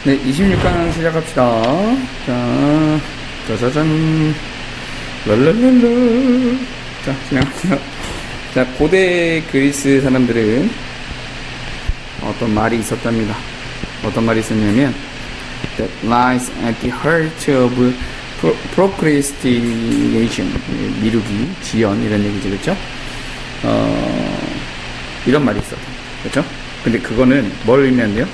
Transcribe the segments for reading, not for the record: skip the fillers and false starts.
네, 26강 시작합시다. 자, 짜자잔. 랄랄랄라. 자, 진행할게요. 자, 고대 그리스 사람들은 어떤 말이 있었답니다. 어떤 말이 있었냐면, that lies at the heart of procrastination. 미루기, 지연, 이런 얘기죠, 그렇죠? 이런 말이 있었다. 그렇죠? 근데 그거는 뭘 의미한대요?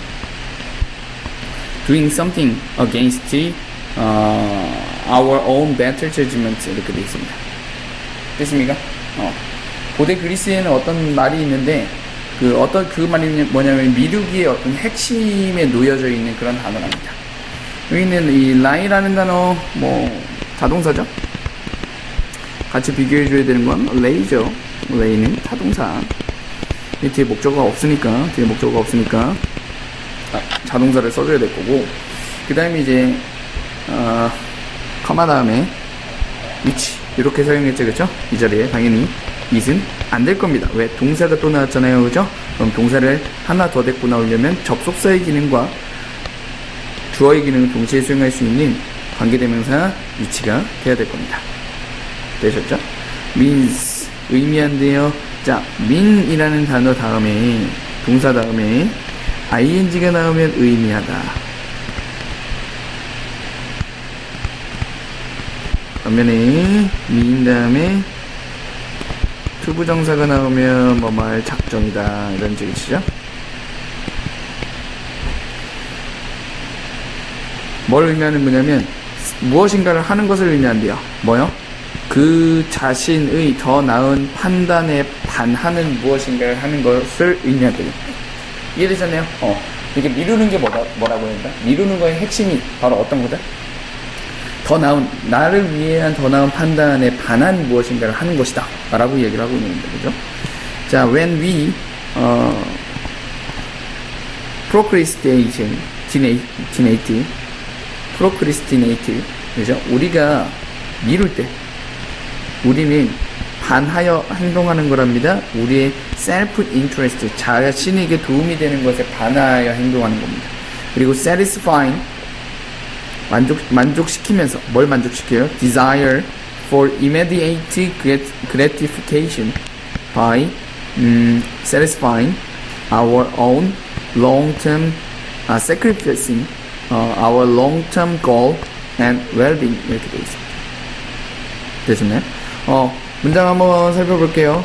doing something against our own better judgment, 이렇게 되어 있습니다. 됐습니까? 고대 그리스에는 어떤 말이 있는데 그 말이 뭐냐면 미루기의 어떤 핵심에 놓여져 있는 그런 단어랍니다. 여기는 이 lie라는 단어 자동사죠. 같이 비교해 줘야 되는 건 lay죠. lay는 타동사. 뒤에 목적어가 없으니까 자동사를 써줘야 될 거고, 그 다음에 이제 커마 다음에 which 이렇게 사용했죠, 그렇죠? 이 자리에 당연히 it은 안 될 겁니다. 왜? 동사가 또 나왔잖아요, 그죠? 그럼 동사를 하나 더 데리고 나오려면 접속사의 기능과 주어의 기능을 동시에 수행할 수 있는 관계대명사 which가 돼야 될 겁니다. 되셨죠? means 의미한데요. 자, mean이라는 단어 다음에 동사 다음에 ing가 나오면 의미하다. 반면에 mean 다음에 투부정사가 나오면 뭐뭐 작정이다, 이런 뜻이죠. 뭘 의미하는 거냐면 무엇인가를 하는 것을 의미한대요. 뭐요? 그 자신의 더 나은 판단에 반하는 무엇인가를 하는 것을 의미한대요. 이해되셨나요? 이게 미루는 게 뭐라고 해야 된다? 미루는 거의 핵심이 바로 어떤 거다? 더 나은, 나를 위한 더 나은 판단에 반한 무엇인가를 하는 것이다 라고 얘기를 하고 있는 거죠. 그죠? 자, when we procrastinate, 그죠? 우리가 미룰 때 우리는 반하여 행동하는 거랍니다. 우리의 self-interest, 자신에게 도움이 되는 것에 반하여 행동하는 겁니다. 그리고 satisfying, 만족시키면서, 뭘 만족시켜요? desire for immediate gratification by satisfying our own long-term, sacrificing our long-term goal and well-being, 이렇게 되어 있습니다. 되셨나요? 문장 한번 살펴볼게요.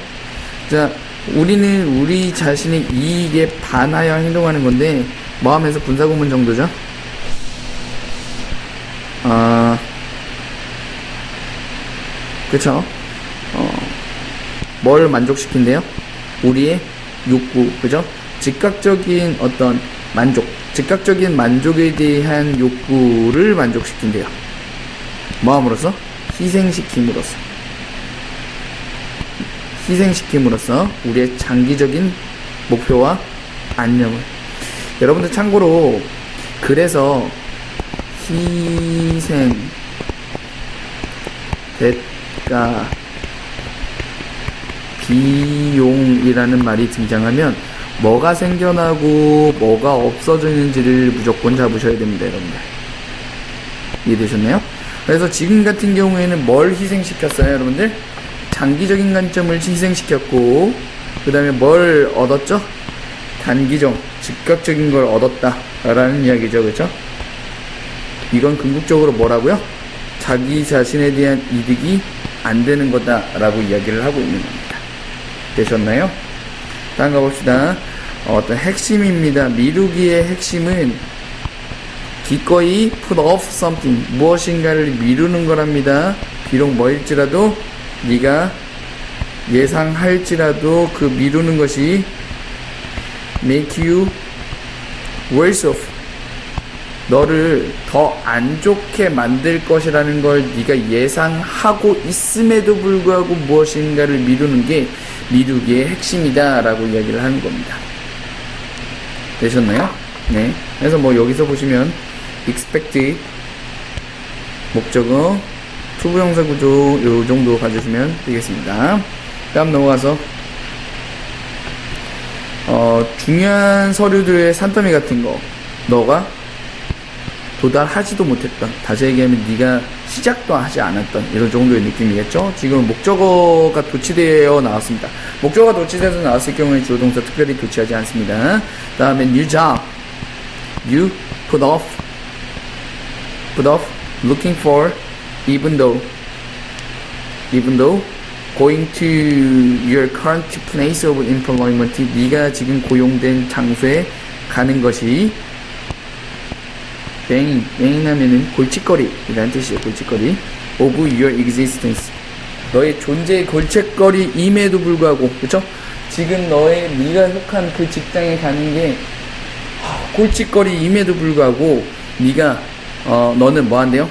자, 우리는 우리 자신의 이익에 반하여 행동하는 건데, 뭐 하면서 분사구문 정도죠? 그쵸? 뭘 만족시킨대요? 우리의 욕구, 그죠? 즉각적인 어떤 즉각적인 만족에 대한 욕구를 만족시킨대요. 뭐 함으로써? 희생시킴으로써 우리의 장기적인 목표와 안녕을. 여러분들 참고로 그래서 희생, 대가, 비용이라는 말이 등장하면 뭐가 생겨나고 뭐가 없어지는지를 무조건 잡으셔야 됩니다, 여러분들. 이해되셨나요? 그래서 지금 같은 경우에는 뭘 희생시켰어요, 여러분들? 장기적인 관점을 희생시켰고, 그 다음에 뭘 얻었죠? 단기적, 즉각적인 걸 얻었다 라는 이야기죠, 그렇죠? 이건 궁극적으로 뭐라고요? 자기 자신에 대한 이득이 안 되는 거다 라고 이야기를 하고 있는 겁니다. 되셨나요? 다음 가봅시다. 어떤 핵심입니다. 미루기의 핵심은 기꺼이 put off something, 무엇인가를 미루는 거랍니다. 비록 뭐일지라도, 네가 예상할지라도 그 미루는 것이 make you worse off, 너를 더 안 좋게 만들 것이라는 걸 네가 예상하고 있음에도 불구하고 무엇인가를 미루는 게 미루기의 핵심이다 라고 이야기를 하는 겁니다. 되셨나요? 네. 그래서 여기서 보시면 expect, 목적어, 투부정사 구조 요 정도 가주시면 되겠습니다. 다음 넘어가서 중요한 서류들의 산더미 같은 거 너가 도달하지도 못했던, 다시 얘기하면 네가 시작도 하지 않았던 이런 정도의 느낌이겠죠. 지금 목적어가 도치되어 나왔습니다. 목적어가 도치돼서 나왔을 경우에 주어 동사 특별히 도치하지 않습니다. 다음에 new job, you put off looking for even though going to your current place of employment, 네가 지금 고용된 장소에 가는 것이 pain 하면은 골칫거리라는 뜻이에요. 골칫거리. of your existence, 너의 존재의 골칫거리임에도 불구하고, 그쵸? 지금 네가 속한 그 직장에 가는 게 골칫거리임에도 불구하고 너는 뭐 한대요?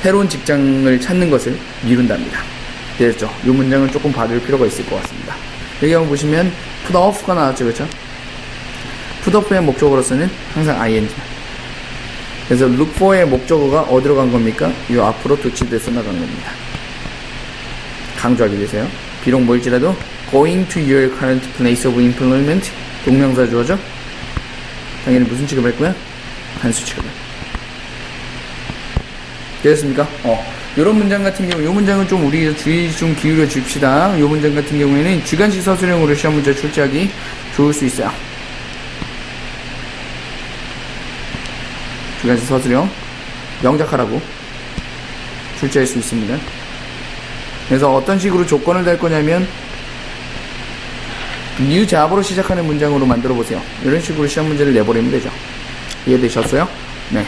새로운 직장을 찾는 것을 미룬답니다. 됐죠? 이 문장을 조금 봐줄 필요가 있을 것 같습니다. 여기 한번 보시면 put off가 나왔죠, 그렇죠? put off의 목적어로서는 항상 ing. 그래서 look for의 목적어가 어디로 간 겁니까? 이 앞으로 도치돼서 나간 겁니다. 강조하기 위해서요. 비록 뭘지라도 going to your current place of employment, 동명사 주어죠? 당연히 무슨 취급할 거야? 단수 취급을. 되셨습니까? 요런 문장 같은 경우, 요 문장은 좀 우리 주의 좀 기울여 줍시다. 요 문장 같은 경우에는 주관식 서술형으로 시험 문제 출제하기 좋을 수 있어요. 주관식 서술형 명작하라고 출제할 수 있습니다. 그래서 어떤 식으로 조건을 달 거냐면 new job으로 시작하는 문장으로 만들어 보세요. 이런 식으로 시험 문제를 내버리면 되죠. 이해되셨어요? 네.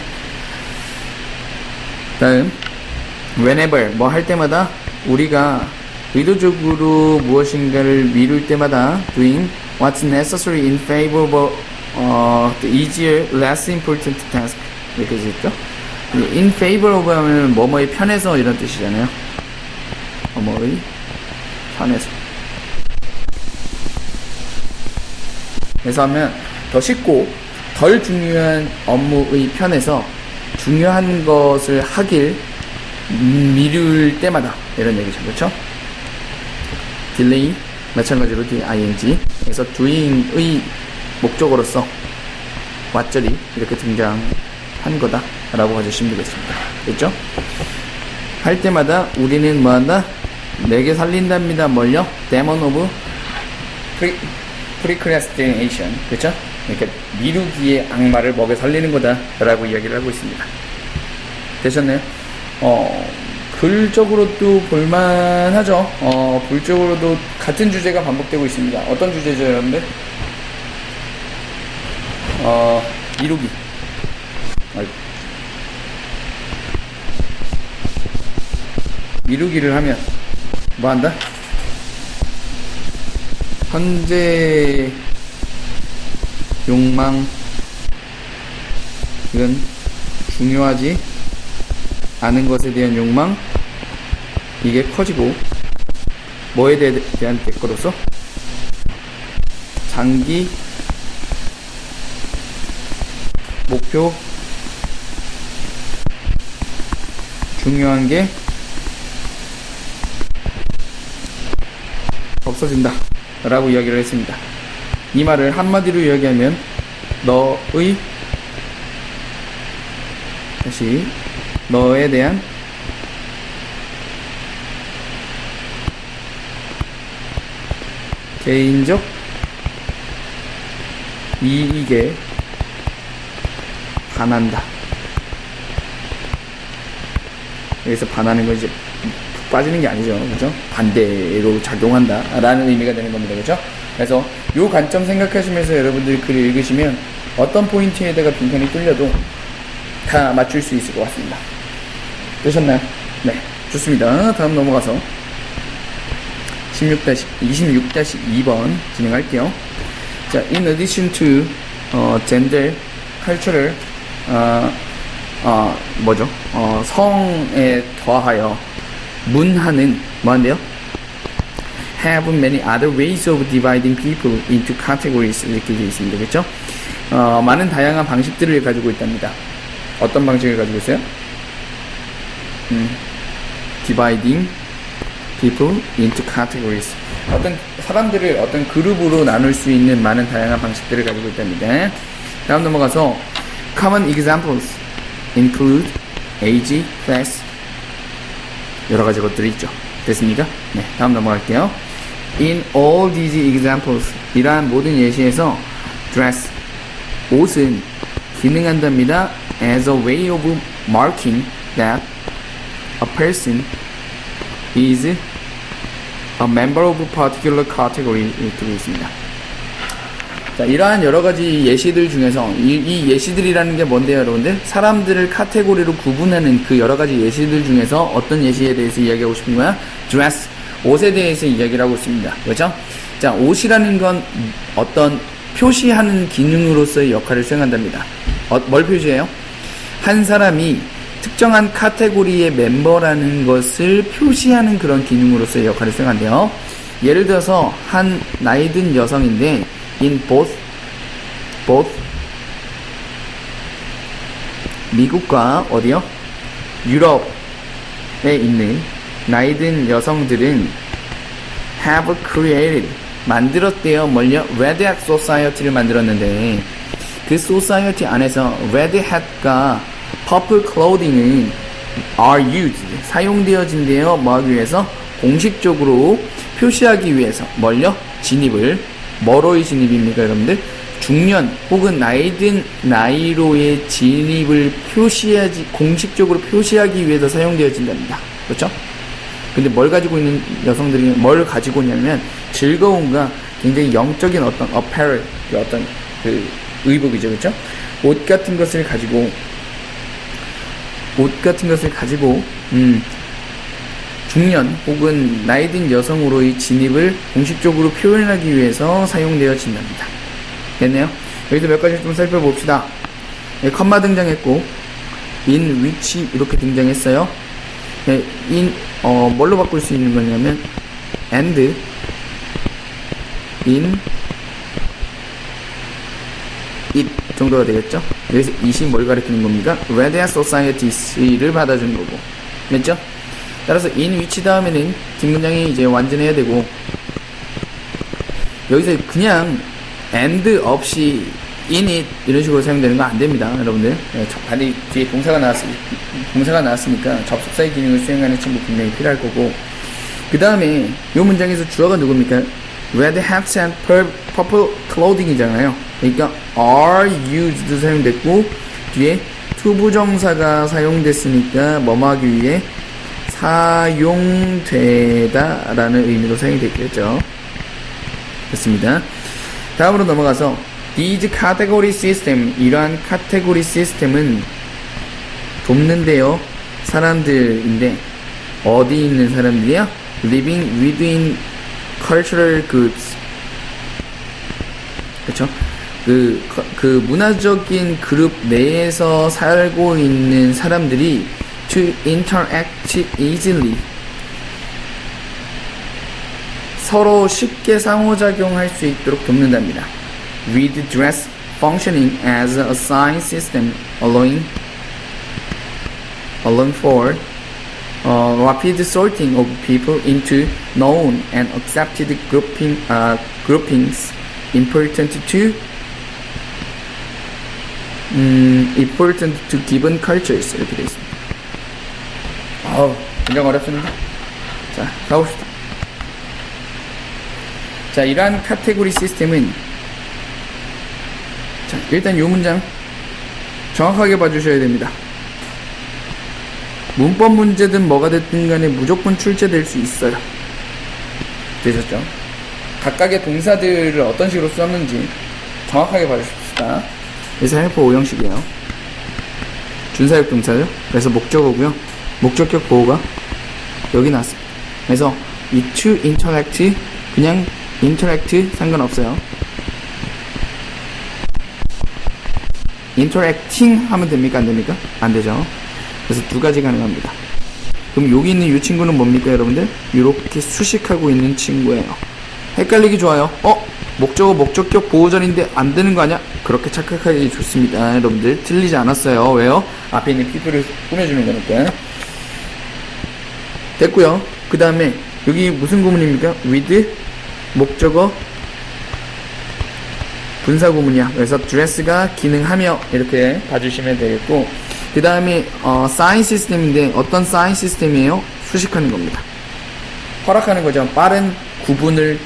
다음 whenever, 뭐 할 때마다, 우리가 의도적으로 무엇인가를 미룰 때마다 doing what's necessary in favor of the easier, less important task, 이렇게 되죠. in favor of 하면 뭐뭐에 편해서 이런 뜻이잖아요. 뭐뭐의 편해서. 그래서 하면 더 쉽고 덜 중요한 업무의 편에서 중요한 것을 하길 미룰 때마다, 이런 얘기죠. 그렇죠? delay 마찬가지로 ing. 그래서 doing의 목적어로서 왓절이 이렇게 등장한 거다 라고 봐주시면 되겠습니다. 그렇죠? 할 때마다 우리는 뭐한다? 내게 살린답니다. 뭘요? demon of procrastination. 그렇죠? 그러니까 미루기의 악마를 먹여 살리는 거다 라고 이야기를 하고 있습니다. 되셨나요? 글적으로도 볼만하죠. 글적으로도 같은 주제가 반복되고 있습니다. 어떤 주제죠, 여러분들? 미루기. 미루기를 하면 뭐 한다? 현재 욕망, 이건 중요하지 않은 것에 대한 욕망, 이게 커지고, 뭐에 대한 대가로서 장기 목표, 중요한 게 없어진다 라고 이야기를 했습니다. 이 말을 한마디로 이야기하면 너에 대한 개인적 이익에 반한다. 여기서 반하는 건 이제 빠지는 게 아니죠. 그죠? 반대로 작용한다 라는 의미가 되는 겁니다. 그죠? 그래서 요 관점 생각하시면서 여러분들이 글을 읽으시면 어떤 포인트에다가 빈칸이 뚫려도 다 맞출 수 있을 것 같습니다. 되셨나요? 네, 좋습니다. 다음 넘어가서 26-2번 진행할게요. 자, in addition to gender, cultural, 성에 더하여 문화는 뭐한대요? have many other ways of dividing people into categories, 이렇게 되어 있습니다. 그렇죠? 많은 다양한 방식들을 가지고 있답니다. 어떤 방식을 가지고 있어요? dividing people into categories. 어떤 사람들을 어떤 그룹으로 나눌 수 있는 많은 다양한 방식들을 가지고 있답니다. 다음 넘어가서 common examples. include, age, class 여러 가지 것들이 있죠. 됐습니까? 네, 다음 넘어갈게요. In all these examples 이러한 모든 예시에서 dress 옷은 기능한답니다. as a way of marking that a person is a member of a particular category 이렇게 되어 있습니다. 자, 이러한 여러 가지 예시들 중에서 이 예시들이라는 게 뭔데요, 여러분들? 사람들을 카테고리로 구분하는 그 여러 가지 예시들 중에서 어떤 예시에 대해서 이야기하고 싶은 거야? dress, 옷에 대해서 이야기를 하고 있습니다. 그렇죠? 자, 옷이라는 건 어떤 표시하는 기능으로서의 역할을 수행한답니다. 뭘 표시해요? 한 사람이 특정한 카테고리의 멤버라는 것을 표시하는 그런 기능으로서의 역할을 수행한대요. 예를 들어서 한 나이 든 여성인데 in both 미국과 어디요? 유럽에 있는 나이 든 여성들은 have created 만들었대요. 뭘요? Red Hat Society를 만들었는데 그 소사이어티 안에서 Red Hat과 Purple Clothing은 are used 사용되어진대요. 뭐 하기 위해서? 공식적으로 표시하기 위해서 뭘요? 진입을 뭐로의 진입입니까, 여러분들? 중년 혹은 나이든 나이로의 진입을 공식적으로 표시하기 위해서 사용되어진답니다. 그렇죠? 근데 뭘 가지고 있는 여성들이 뭘 가지고 있냐면 즐거움과 굉장히 영적인 어떤 apparel, 어떤 그 의복이죠, 그렇죠? 옷 같은 것을 가지고 중년 혹은 나이든 여성으로의 진입을 공식적으로 표현하기 위해서 사용되어진답니다. 됐네요? 여기서 몇 가지 좀 살펴봅시다. 네, 컴마 등장했고 in which 이렇게 등장했어요. 네, 뭘로 바꿀 수 있는 거냐면 and in it 정도가 되겠죠? 여기서 it이 뭘 가리키는 겁니까? Red Hat Society를 받아주는 거고, 맞죠? 따라서 in which 다음에는 뒷문장이 이제 완전해야 되고, 여기서 그냥 and 없이 in it 이런 식으로 사용되는 거 안 됩니다, 여러분들. 반드시 뒤에 동사가 나왔으니까 접속사의 기능을 수행하는 친구 분명히 필요할 거고, 그 다음에 이 문장에서 주어가 누굽니까? Red hats and purple clothing이잖아요. 그러니까 are used 사용됐고 뒤에 투부정사가 사용됐으니까 뭐뭐 하기 위해 사용되다 라는 의미로 사용이 됐겠죠. 됐습니다. 다음으로 넘어가서 these category system 이러한 카테고리 시스템은 돕는데요. 사람들인데 어디 있는 사람들이야? living within cultural goods. 그쵸? 그 문화적인 그룹 내에서 살고 있는 사람들이 to interact easily. 서로 쉽게 상호작용할 수 있도록 돕는답니다. With dress functioning as a sign system allowing for rapid sorting of people into known and accepted groupings important to given cultures 이렇게 되어 있습니다. 굉장히 어렵습니다. 자, 가봅시다. 자, 이러한 카테고리 시스템은 자, 일단 이 문장 정확하게 봐주셔야 됩니다. 문법 문제든 뭐가 됐든 간에 무조건 출제될 수 있어요. 되셨죠? 각각의 동사들을 어떤 식으로 썼는지 정확하게 봐주십시다. 그래서 헬퍼 5형식이에요. 준사역 동사죠. 그래서 목적어고요. 목적격 보호가 여기 나왔습니다. 그래서 이 to interact 그냥 interact 상관없어요. interacting 하면 됩니까? 안 됩니까? 안 되죠. 그래서 두 가지 가능합니다. 그럼 여기 있는 이 친구는 뭡니까, 여러분들? 이렇게 수식하고 있는 친구예요. 헷갈리기 좋아요. 목적어 목적격 보호전인데 안 되는 거 아니야? 그렇게 착각하기 좋습니다. 여러분들 틀리지 않았어요. 왜요? 앞에 있는 people을 꾸며주는 거니까. 됐고요. 그 다음에 여기 무슨 구문입니까? with 목적어 분사 구문이야. 그래서 dress가 기능하며 이렇게 봐주시면 되겠고, 그 다음에 사인 시스템인데 어떤 사인 시스템이에요? 수식하는 겁니다. 허락하는 거죠. 빠른 구분을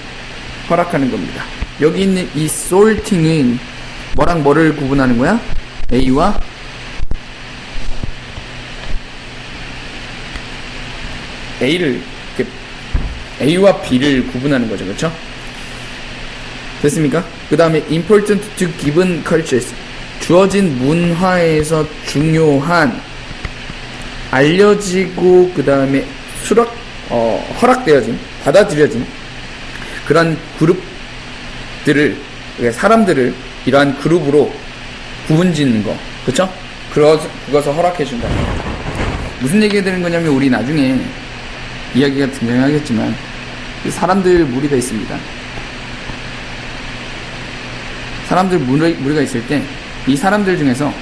허락하는 겁니다. 여기 있는 이 sorting은 뭐랑 뭐를 구분하는 거야? A와 A와 B를 구분하는 거죠. 그렇죠? 됐습니까? 그 다음에 important to given cultures, 주어진 문화에서 중요한, 알려지고 그 다음에 허락되어진, 받아들여진 그런 그룹들을, 사람들을 이러한 그룹으로 구분짓는 거, 그쵸? 그것을 허락해준다. 무슨 얘기가 되는 거냐면, 우리 나중에 이야기가 등장하겠지만 사람들 무리가 있습니다. 사람들 무리가 있을 때 이 사람들 중에서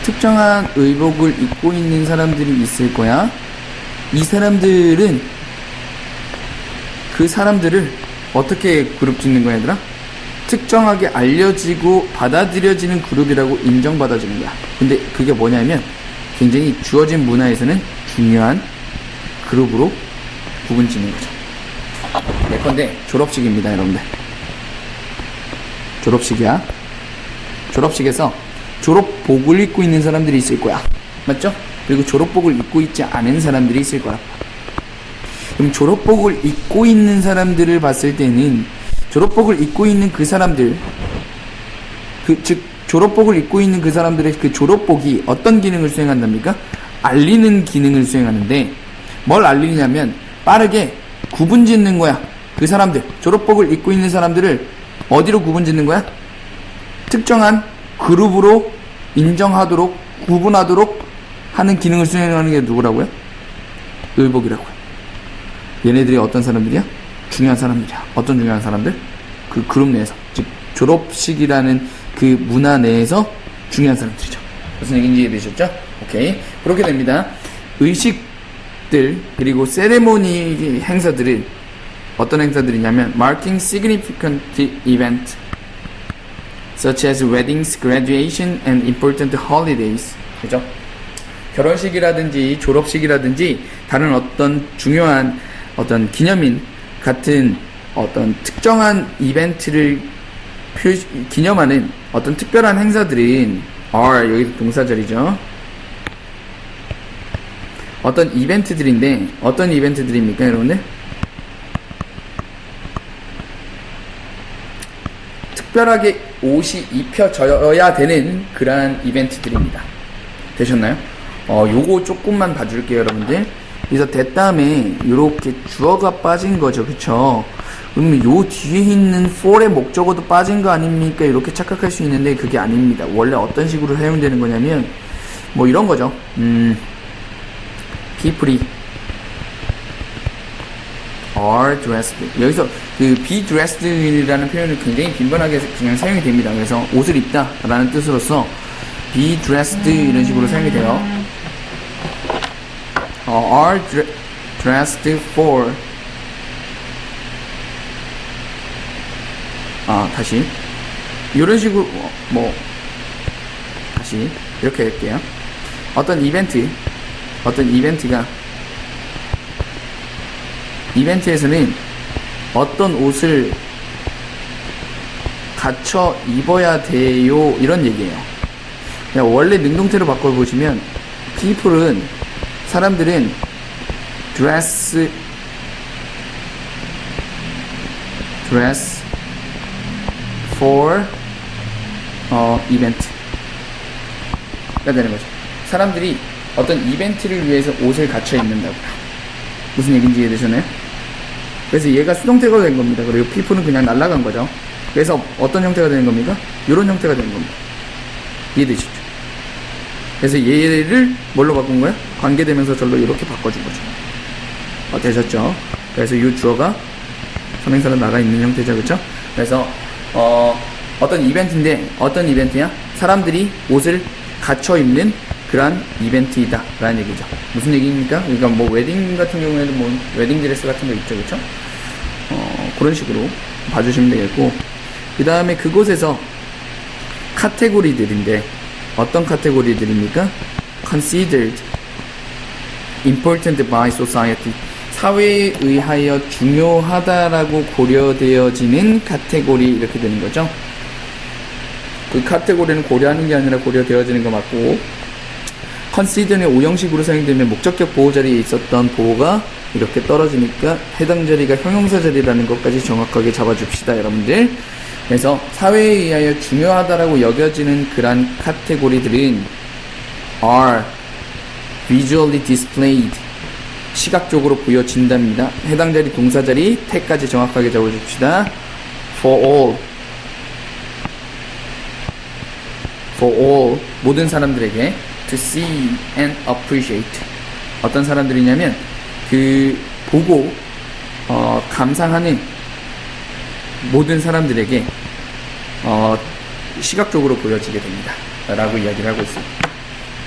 특정한 의복을 입고 있는 사람들이 있을 거야. 이 사람들은 그 사람들을 어떻게 그룹 짓는 거야, 얘들아? 특정하게 알려지고 받아들여지는 그룹이라고 인정받아주는 거야. 근데 그게 뭐냐면 굉장히 주어진 문화에서는 중요한 그룹으로 구분 짓는 거죠. 예컨대 졸업식입니다, 여러분들. 졸업식이야. 졸업식에서 졸업복을 입고 있는 사람들이 있을 거야. 맞죠? 그리고 졸업복을 입고 있지 않은 사람들이 있을 거야. 그럼 졸업복을 입고 있는 사람들을 봤을 때는 졸업복을 입고 있는 그 사람들, 즉 졸업복을 입고 있는 그 사람들의 그 졸업복이 어떤 기능을 수행한답니까? 알리는 기능을 수행하는데, 뭘 알리냐면 빠르게 구분 짓는 거야. 그 사람들, 졸업복을 입고 있는 사람들을 어디로 구분 짓는 거야? 특정한 그룹으로 인정하도록, 구분하도록 하는 기능을 수행하는 게 누구라고요? 의복이라고요. 얘네들이 어떤 사람들이야? 중요한 사람들이야. 어떤 중요한 사람들? 그 그룹 내에서, 즉 졸업식이라는 그 문화 내에서 중요한 사람들이죠. 무슨 얘기인지 이해되셨죠? 오케이. 그렇게 됩니다. 의식들 그리고 세레모니 행사들은 어떤 행사들이냐면 marking significant event such as weddings, graduation, and important holidays. 그죠? 결혼식이라든지 졸업식이라든지 다른 어떤 중요한 어떤 기념일 같은 어떤 특정한 이벤트를 기념하는 어떤 특별한 행사들은 are, 여기서 동사절이죠. 어떤 이벤트들인데 어떤 이벤트들입니까, 여러분들? 특별하게 옷이 입혀져야 되는 그러한 이벤트들입니다. 되셨나요? 요거 조금만 봐줄게요, 여러분들. 그래서 됐다음에 요렇게 주어가 빠진 거죠, 그쵸? 그러면 요 뒤에 있는 for의 목적어도 빠진 거 아닙니까? 이렇게 착각할 수 있는데 그게 아닙니다. 원래 어떤 식으로 사용되는 거냐면 뭐 이런 거죠. people이 are dressed. 여기서 그 be dressed라는 표현을 굉장히 빈번하게 그냥 사용이 됩니다. 그래서 옷을 입다 라는 뜻으로서 be dressed 이런 식으로 사용이 돼요. are dressed for. 다시 이런 식으로 뭐 다시 이렇게 할게요. 어떤 이벤트에서는 어떤 옷을 갖춰 입어야 돼요, 이런 얘기예요. 그냥 원래 능동태로 바꿔보시면 people은 사람들은 dress for event가 되는 거죠. 사람들이 어떤 이벤트를 위해서 옷을 갖춰 입는다고요. 무슨 얘기인지 이해되셨나요? 그래서 얘가 수동태가 된 겁니다. 그리고 people는 그냥 날아간 거죠. 그래서 어떤 형태가 되는 겁니까? 이런 형태가 되는 겁니다. 이해되시죠? 그래서 얘를 뭘로 바꾼 거야? 관계대명사절로 이렇게 바꿔준 거죠. 되셨죠? 그래서 이 주어가 선행사로 나가 있는 형태죠, 그렇죠? 그래서 어떤 이벤트인데 어떤 이벤트야? 사람들이 옷을 갖춰 입는 그러한 이벤트이다 라는 얘기죠. 무슨 얘기입니까? 그러니까 뭐 웨딩 같은 경우에는 뭐 웨딩 드레스 같은 거 있죠, 그렇죠? 그런 식으로 봐주시면 되겠고, 그 다음에 그곳에서 카테고리들인데 어떤 카테고리들입니까? considered important by society. 사회에 의하여 중요하다라고 고려되어지는 카테고리 이렇게 되는 거죠. 그 카테고리는 고려하는 게 아니라 고려되어지는 거 맞고, consider는 오형식으로 사용되면 목적격 보호 자리에 있었던 보호가 이렇게 떨어지니까 해당 자리가 형용사 자리라는 것까지 정확하게 잡아줍시다, 여러분들. 그래서 사회에 의하여 중요하다라고 여겨지는 그런 카테고리들은 are visually displayed, 시각적으로 보여진답니다. 해당 자리 동사 자리 태까지 정확하게 잡아줍시다. for all 모든 사람들에게 to see and appreciate. 어떤 사람들이냐면 그 보고 감상하는 모든 사람들에게 시각적으로 보여지게 됩니다 라고 이야기를 하고 있습니다.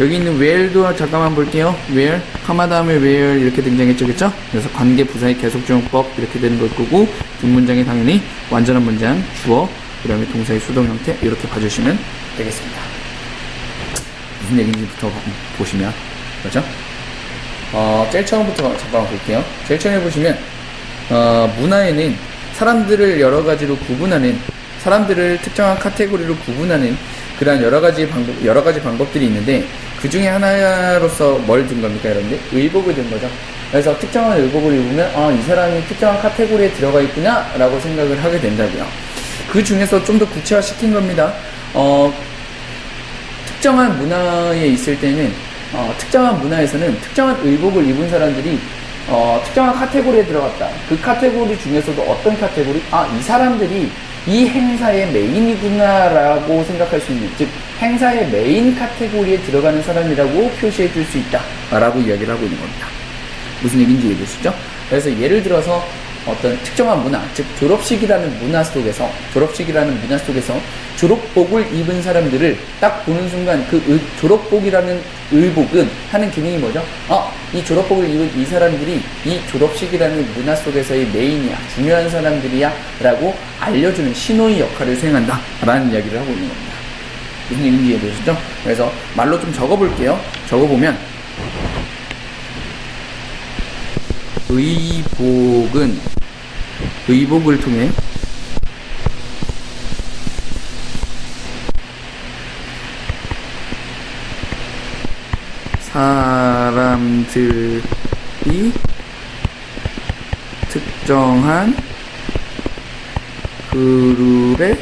여기 있는 where도 잠깐만 볼게요. where, 카마 다음에 where 이렇게 등장했죠, 그쵸? 그래서 관계 부사의 계속적용법 이렇게 되는 걸 거고, 뒷문장이 당연히 완전한 문장, 주어, 그 다음에 동사의 수동 형태 이렇게 봐주시면 되겠습니다. 무슨 얘기인지부터 보시면, 그렇죠? 제일 처음부터 잠깐만 볼게요. 제일 처음에 보시면 문화에는 사람들을 여러 가지로 구분하는, 사람들을 특정한 카테고리로 구분하는 그러한 여러 가지 방법들이 있는데, 그 중에 하나로서 뭘 든 겁니까, 여러분들? 의복을 든 거죠. 그래서 특정한 의복을 입으면 이 사람이 특정한 카테고리에 들어가 있구나 라고 생각을 하게 된다고요. 그 중에서 좀 더 구체화시킨 겁니다. 특정한 문화에 있을 때는 특정한 문화에서는 특정한 의복을 입은 사람들이 특정한 카테고리에 들어갔다. 그 카테고리 중에서도 어떤 카테고리? 이 사람들이 이 행사의 메인이구나 라고 생각할 수 있는, 즉 행사의 메인 카테고리에 들어가는 사람이라고 표시해 줄 수 있다 라고 이야기를 하고 있는 겁니다. 무슨 얘기인지 이해되시죠? 그래서 예를 들어서 어떤 특정한 문화, 즉 졸업식이라는 문화 속에서 졸업복을 입은 사람들을 딱 보는 순간 그 졸업복이라는 의복은 하는 기능이 뭐죠? 이 졸업복을 입은 이 사람들이 이 졸업식이라는 문화 속에서의 메인이야, 중요한 사람들이야 라고 알려주는 신호의 역할을 수행한다 라는 이야기를 하고 있는 겁니다. 무슨 얘기인지 이해되시죠? 그래서 말로 좀 적어볼게요. 적어보면 의복을 통해 사람들이 특정한 그룹에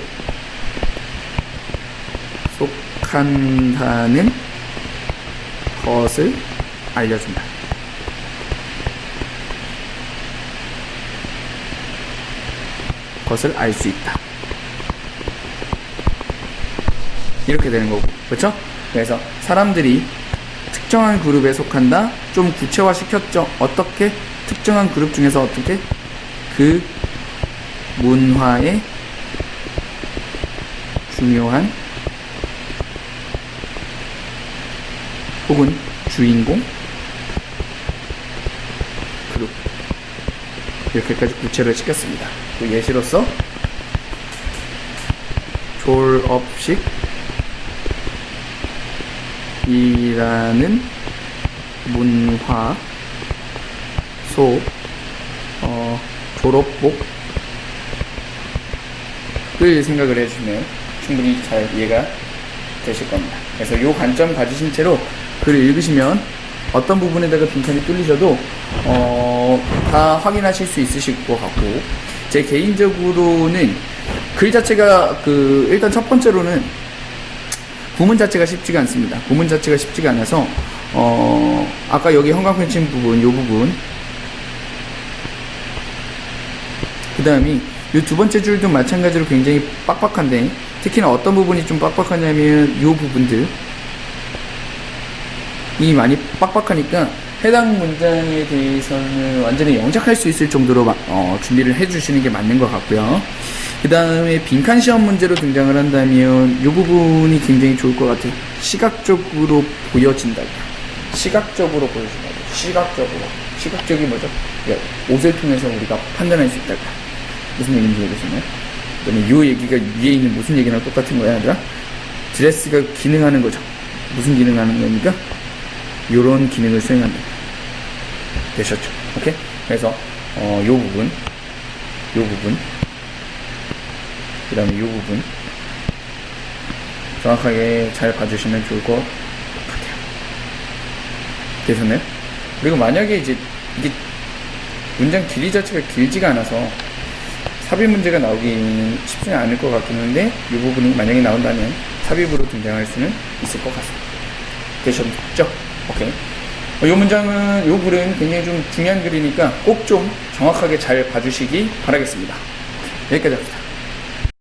속한다는 것을 알려준다. 것을 알 수 있다. 이렇게 되는 거고, 그렇죠? 그래서 사람들이 특정한 그룹에 속한다. 좀 구체화 시켰죠. 어떻게? 특정한 그룹 중에서 어떻게? 그 문화의 중요한 혹은 주인공 그룹, 이렇게까지 구체를 시켰습니다. 그 예시로서 졸업식이라는 문화 속 졸업복을 생각을 해주시면 충분히 잘 이해가 되실 겁니다. 그래서 이 관점 가지신 채로 글을 읽으시면 어떤 부분에다가 빈칸이 뚫리셔도 다 확인하실 수 있으실 것 같고, 제 개인적으로는 글 자체가 일단 첫 번째로는 구문 자체가 쉽지가 않습니다. 구문 자체가 쉽지가 않아서 아까 여기 형광펜칠 부분, 요 부분, 그 다음에 요 두 번째 줄도 마찬가지로 굉장히 빡빡한데, 특히나 어떤 부분이 좀 빡빡하냐면 요 부분들 이 많이 빡빡하니까 해당 문장에 대해서는 완전히 영작할 수 있을 정도로 준비를 해주시는 게 맞는 것 같고요. 그 다음에 빈칸 시험 문제로 등장을 한다면 이 부분이 굉장히 좋을 것 같아요. 시각적으로 보여진다고. 시각적으로 보여진다고. 시각적이 뭐죠? 옷을 통해서 우리가 판단할 수 있다고. 무슨 얘기인지 모르겠네요. 그다음에 이 얘기가 위에 있는 무슨 얘기랑 똑같은 거야, 얘들아? 드레스가 기능하는 거죠. 무슨 기능하는 겁니까? 요런 기능을 수행한다. 되셨죠? 오케이? 그래서 요 부분, 그 다음에 요 부분 정확하게 잘 봐주시면 좋을 것 같아요. 되셨나요? 그리고 만약에 이제 이게 문장 길이 자체가 길지가 않아서 삽입 문제가 나오기는 쉽지는 않을 것 같긴 한데 이 부분이 만약에 나온다면 삽입으로 등장할 수는 있을 것 같습니다. 되셨죠? 오케이. 이 문장은, 이 글은 굉장히 좀 중요한 글이니까 꼭 좀 정확하게 잘 봐주시기 바라겠습니다. 여기까지 합시다.